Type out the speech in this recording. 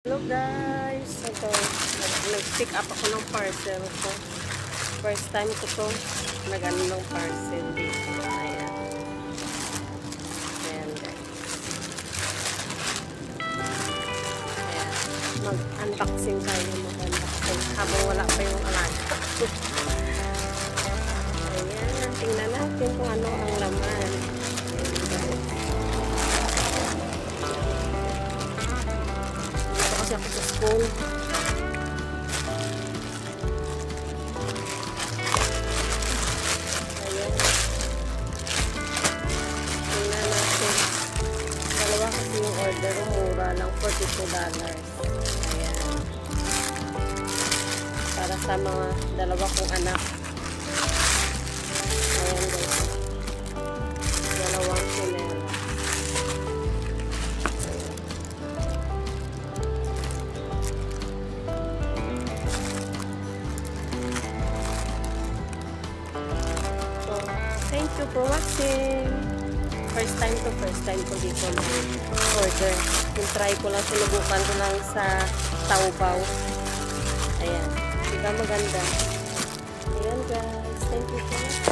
Hello guys, ito nag-pick up ako ng parcel ko. First time ko to nag-ano ng parcel dito. Ayan. Ayan guys. Ayan. Mag-unboxing tayo. Mag-unboxing habang wala pa yung alaga. Ayan. Tingnan natin kung ano ang laman. Ayan guys. Kasi ako sa school. Ayan. Tingnan natin. Dalawa kasi yung order. Mura lang. $42. Ayan. Para sa mga dalawa kong anak. Ayan guys. Dalawang sinela. Thank you for watching. First time ko dito order. Yung try ko lang, sinubukan ko lang sa Taobao. Ayan. Diba maganda? Ayan guys. Thank you for watching.